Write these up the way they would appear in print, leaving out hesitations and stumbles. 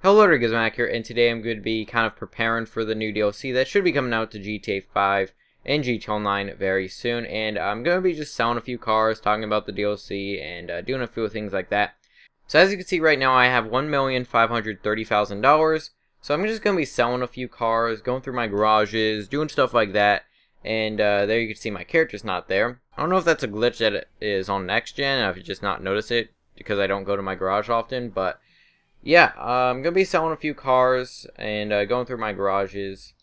Hello there, Gizmac here, and today I'm going to be kind of preparing for the new DLC that should be coming out to GTA 5 and GTA Online very soon, and I'm going to be just selling a few cars, talking about the DLC, and doing a few things like that. So as you can see right now, I have $1,530,000, so I'm just going to be selling a few cars, going through my garages, doing stuff like that, and there you can see my character's not there. I don't know if that's a glitch that is on next gen, I've just not noticed it, because I don't go to my garage often, but yeah, I'm going to be selling a few cars and going through my garages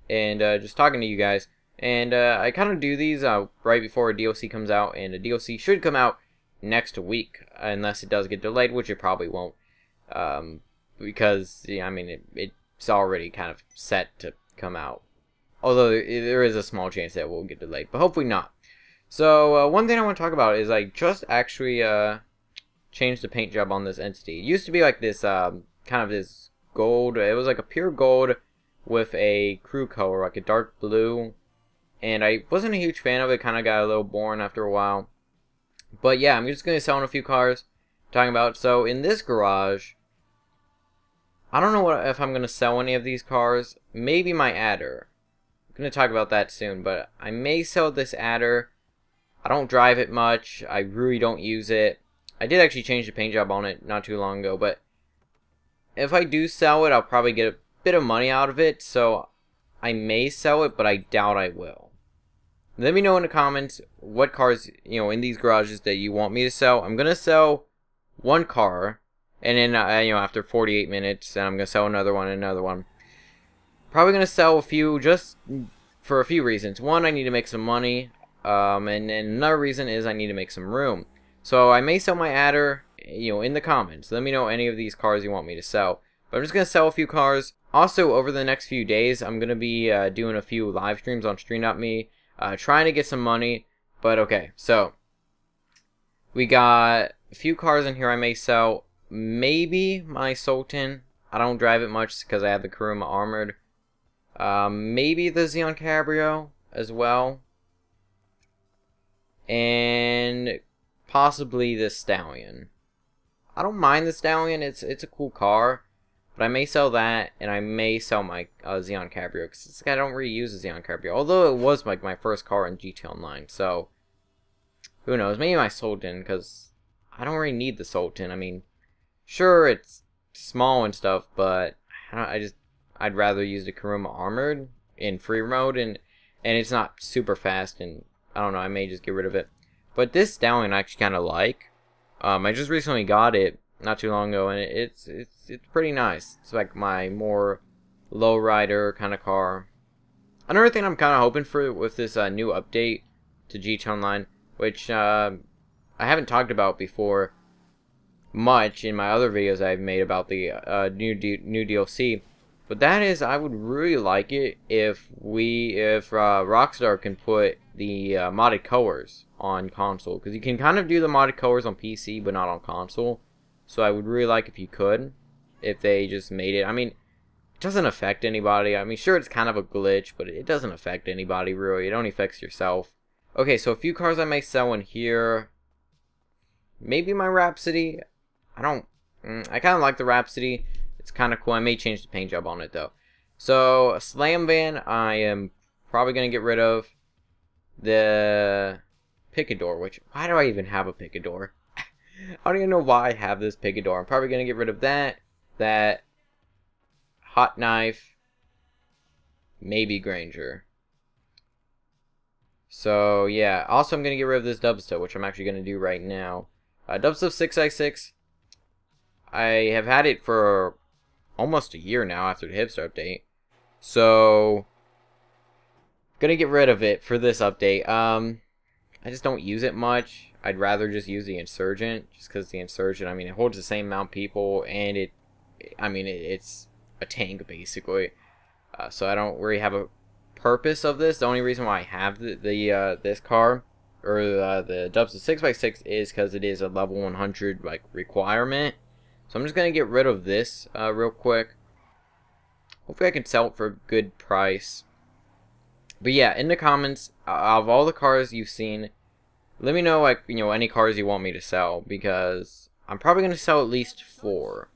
and just talking to you guys. And I kind of do these right before a DLC comes out, and a DLC should come out next week, unless it does get delayed, which it probably won't. Because, yeah, I mean, it's already kind of set to come out. Although there is a small chance that it will get delayed, but hopefully not. So, one thing I want to talk about is I just actually changed the paint job on this entity. It used to be like this kind of this gold. It was like a pure gold with a crew color, like a dark blue, and I wasn't a huge fan of it. Kind of got a little boring after a while. But yeah, I'm just gonna sell a few cars, talking about. So in this garage, I don't know if I'm gonna sell any of these cars. Maybe my adder. I'm gonna talk about that soon, but I may sell this adder. I don't drive it much. I really don't use it. I did actually change the paint job on it not too long ago, but if I do sell it, I'll probably get a bit of money out of it, so I may sell it, but I doubt I will. Let me know in the comments what cars, in these garages that you want me to sell. I'm going to sell one car, and then, after 48 minutes, then I'm going to sell another one and another one. Probably going to sell a few just for a few reasons. One, I need to make some money, and then another reason is I need to make some room. So I may sell my adder, in the comments. Let me know any of these cars you want me to sell. But I'm just going to sell a few cars. Also, over the next few days, I'm going to be doing a few live streams on Stream.me, trying to get some money. But okay, so we got a few cars in here I may sell. Maybe my Sultan. I don't drive it much because I have the Kuruma Armored. Maybe the Xeon Cabrio as well. And possibly the Stallion. I don't mind the Stallion. It's a cool car, but I may sell that, and I may sell my Xeon Cabrio because I don't really use the Xeon Cabrio. Although it was like my first car in GTA Online, so who knows? Maybe my Sultan, because I don't really need the Sultan. I mean, sure it's small and stuff, but I'd rather use the Kuruma Armored in free mode, and it's not super fast, and I don't know. I may just get rid of it. But this Stallion I actually kind of like. I just recently got it not too long ago, and it's pretty nice. It's like my more lowrider kind of car. Another thing I'm kind of hoping for with this new update to GTA Online, which I haven't talked about before much in my other videos I've made about the new DLC, but that is I would really like it if Rockstar can put the modded colors on console, because you can kind of do the modded colors on PC but not on console. So I would really like if you could, if they just made it. I mean, it doesn't affect anybody. I mean, sure, it's kind of a glitch, but it doesn't affect anybody really. It only affects yourself. Okay, so a few cars I may sell in here. Maybe my Rhapsody. I kind of like the Rhapsody. It's kind of cool. I may change the paint job on it though. So a Slam Van I am probably going to get rid of. The Picador, which, why do I even have a Picador? I don't even know why I have this Picador. I'm probably going to get rid of that Hot Knife, maybe Granger. So yeah, also I'm going to get rid of this Dubstep, which I'm actually going to do right now. Dubstep 6x6, I have had it for almost a year now after the Hipster update. So gonna get rid of it for this update. I just don't use it much. I'd rather just use the Insurgent, just because the Insurgent, I mean, it holds the same amount of people, and it's a tank basically. So I don't really have a purpose of this. The only reason why I have this car or the Dubstep 6x6 is because it is a level 100 like requirement. So I'm just gonna get rid of this real quick. Hopefully I can sell it for a good price. But yeah, in the comments, of all the cars you've seen, let me know, any cars you want me to sell, because I'm probably going to sell at least 4.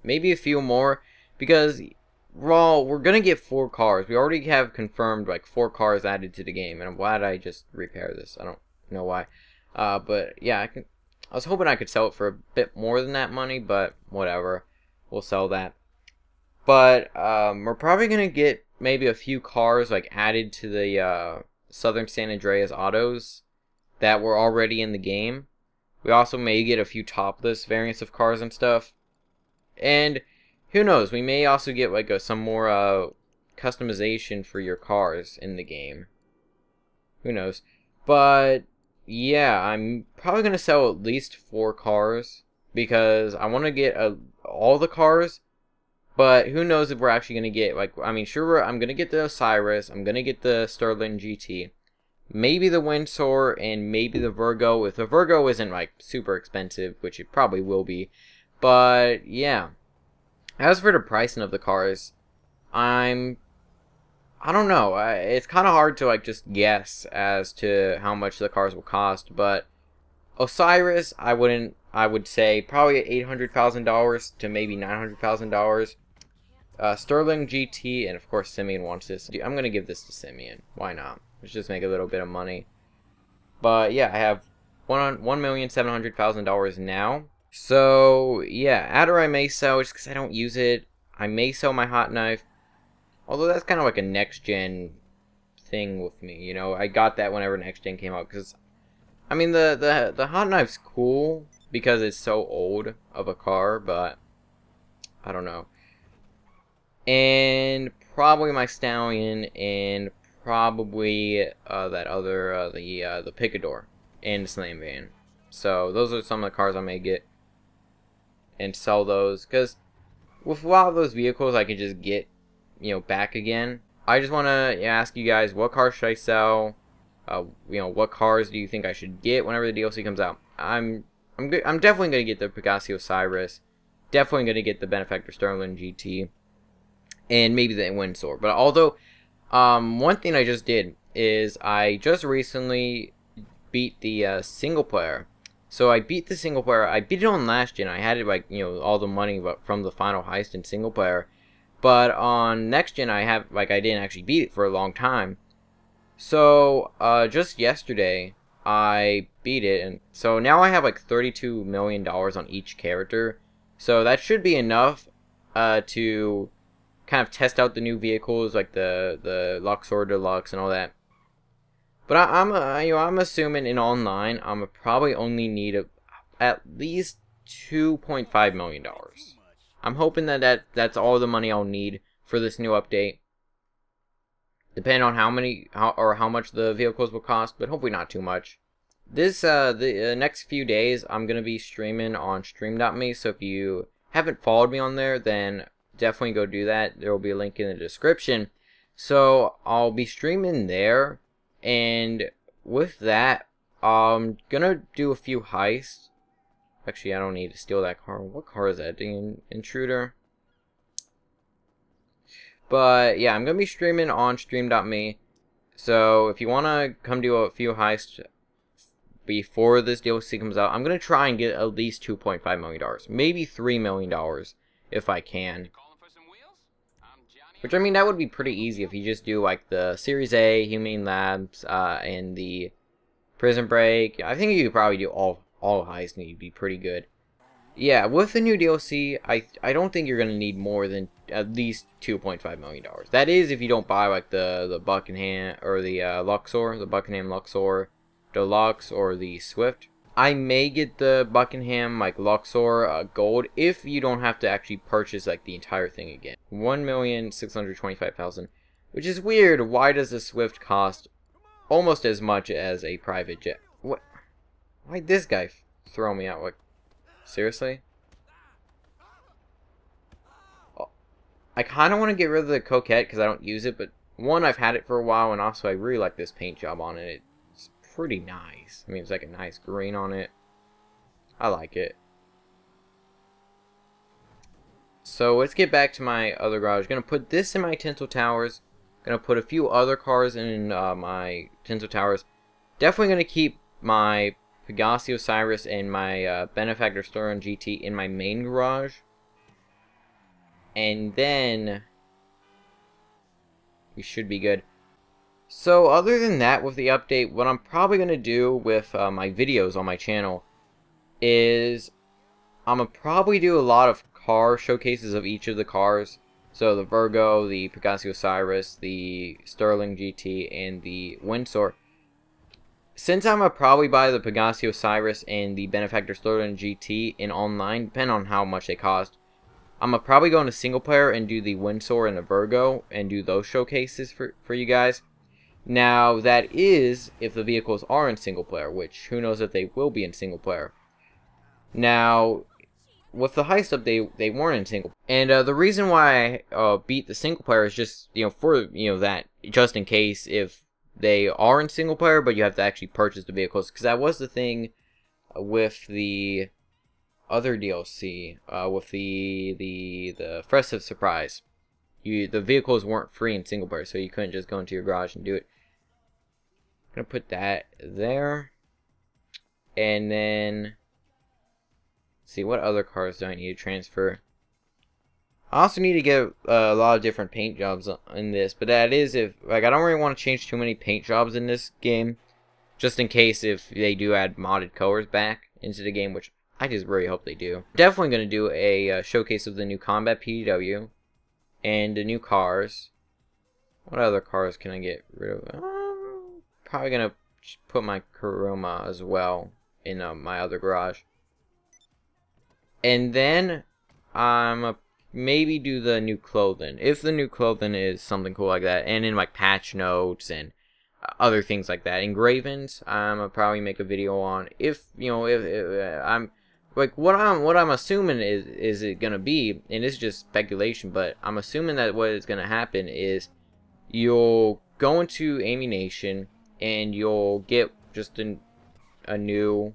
maybe a few more, because we're gonna get 4 cars. We already have confirmed like 4 cars added to the game, and I'm glad I just repair this. I don't know why, but yeah, I was hoping I could sell it for a bit more than that money, but whatever, we'll sell that. But we're probably gonna get maybe a few cars like added to the Southern San Andreas autos that were already in the game. We also may get a few topless variants of cars and stuff. And who knows, we may also get like some more customization for your cars in the game. Who knows? But yeah, I'm probably going to sell at least 4 cars because I want to get all the cars. But who knows if we're actually going to get, like, I mean, sure, I'm going to get the Osiris, I'm going to get the Sterling GT, maybe the Windsor, and maybe the Virgo, if the Virgo isn't, like, super expensive, which it probably will be. But, yeah. As for the pricing of the cars, I don't know, it's kind of hard to, like, just guess as to how much the cars will cost, but Osiris, I would say probably $800,000 to maybe $900,000. Sterling GT, and of course Simeon wants this. I'm going to give this to Simeon. Why not? Let's just make a little bit of money. But yeah, I have $1,700,000 now. So yeah, Adder I may sell just because I don't use it. I may sell my hot knife. Although that's kind of like a next gen thing with me, you know. I got that whenever next gen came out because I mean the hot knife's cool because it's so old of a car, but I don't know. And probably my Stallion, and probably that other the Picador and the Slam Van. So those are some of the cars I may get and sell those, because with a lot of those vehicles I can just get, you know, back again. I just want to ask you guys, what cars should I sell? You know, what cars do you think I should get whenever the DLC comes out? I'm definitely gonna get the Pegassi Osiris, definitely gonna get the Benefactor Sterling GT, and maybe the Windsor. But although one thing I just did is I just recently beat the single player. So I beat the single player. I beat it on last gen. I had it like, you know, all the money from the final heist in single player. But on next gen I didn't actually beat it for a long time. So just yesterday I beat it, and so now I have like $32 million on each character. So that should be enough to kind of test out the new vehicles like the Luxor Deluxe and all that. But I'm assuming in online I'm probably only need at least $2.5 million. I'm hoping that's all the money I'll need for this new update. Depending on how much the vehicles will cost, but hopefully not too much. This the next few days I'm gonna be streaming on Stream.me. So if you haven't followed me on there, then definitely go do that. There will be a link in the description. So I'll be streaming there. And with that, I'm gonna do a few heists. Actually, I don't need to steal that car. What car is that? The Intruder? But yeah, I'm gonna be streaming on Stream.me. So if you wanna come do a few heists before this DLC comes out, I'm gonna try and get at least $2.5 million, maybe $3 million if I can. Which, I mean, that would be pretty easy if you just do, like, the Series A, Humane Labs, and the Prison Break. I think you could probably do all heists and you'd be pretty good. Yeah, with the new DLC, I don't think you're going to need more than at least $2.5 million. That is if you don't buy, like, the Buckingham, or the Luxor, the Buckingham Luxor Deluxe, or the Swift. I may get the Buckingham, like, Luxor Gold if you don't have to actually purchase, like, the entire thing again. $1,625,000, which is weird. Why does the Swift cost almost as much as a private jet? What? Why'd this guy throw me out? Like, seriously? Oh, I kind of want to get rid of the Coquette because I don't use it, but one, I've had it for a while, and also I really like this paint job on it. Pretty nice. I mean, it's like a nice green on it. I like it. So let's get back to my other garage. Gonna put this in my Tinsel Towers. Gonna put a few other cars in my Tinsel Towers. Definitely gonna keep my Pegassi Osiris and my Benefactor Sterling GT in my main garage. and then we should be good. So other than that, with the update, what I'm probably going to do with my videos on my channel is I'm going to probably do a lot of car showcases of each of the cars. So the Virgo, the Pegasi Osiris, the Sterling GT, and the Windsor. Since I'm going to probably buy the Pegasi Osiris and the Benefactor Sterling GT in online, depending on how much they cost, I'm going to probably go into single player and do the Windsor and the Virgo and do those showcases for you guys. Now, that is if the vehicles are in single player, which who knows if they will be in single player. Now, with the heist update, they weren't in single. And the reason why I beat the single player is just, for, that, just in case if they are in single player, but you have to actually purchase the vehicles. Because that was the thing with the other DLC, with the Festive Surprise. The vehicles weren't free in single player, so you couldn't just go into your garage and do it. I'm gonna put that there, and then see what other cars do I need to transfer. I also need to get a lot of different paint jobs in this, but that is if I don't really want to change too many paint jobs in this game, just in case if they do add modded colors back into the game, which I just really hope they do. Definitely gonna do a showcase of the new Combat PDW and the new cars. What other cars can I get rid of? Probably gonna put my Kuruma as well in my other garage. And then I'm maybe do the new clothing, if the new clothing is something cool like that, and in like patch notes and other things like that. Engravings, I'm gonna probably make a video on. If if I'm like what I'm assuming is it gonna be, and it's just speculation, but I'm assuming that what is gonna happen is you'll go into Ammu-Nation and you'll get just a new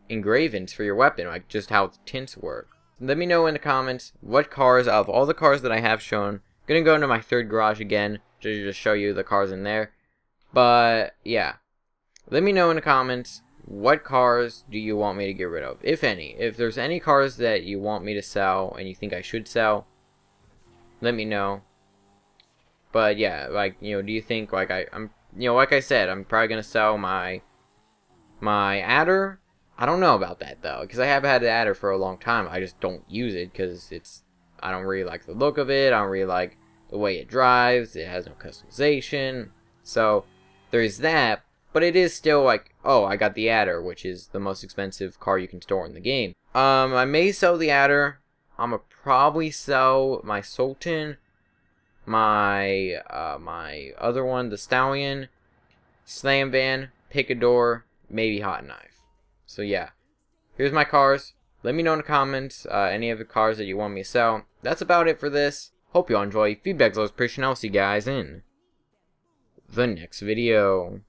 engravings for your weapon, like just how the tints work. Let me know in the comments what cars, out of all the cars that I have shown. I'm gonna go into my third garage again to just show you the cars in there. But yeah, let me know in the comments what cars do you want me to get rid of, if any. If there's any cars that you want me to sell and you think I should sell, let me know. But yeah, like, do you think, like, I'm like I said, I'm probably gonna sell my adder. I don't know about that though, because I have had the adder for a long time. I just don't use it because I don't really like the look of it. I don't really like the way it drives. It has no customization. So there's that, but it is still like, oh, I got the adder, which is the most expensive car you can store in the game. I may sell the adder. I'm gonna probably sell my Sultan, my other one, the Stallion, Slam Van, Picador, maybe Hot Knife. So yeah, here's my cars. Let me know in the comments any of the cars that you want me to sell. That's about it for this. Hope you all enjoy. Feedback's always appreciated. I'll see you guys in the next video.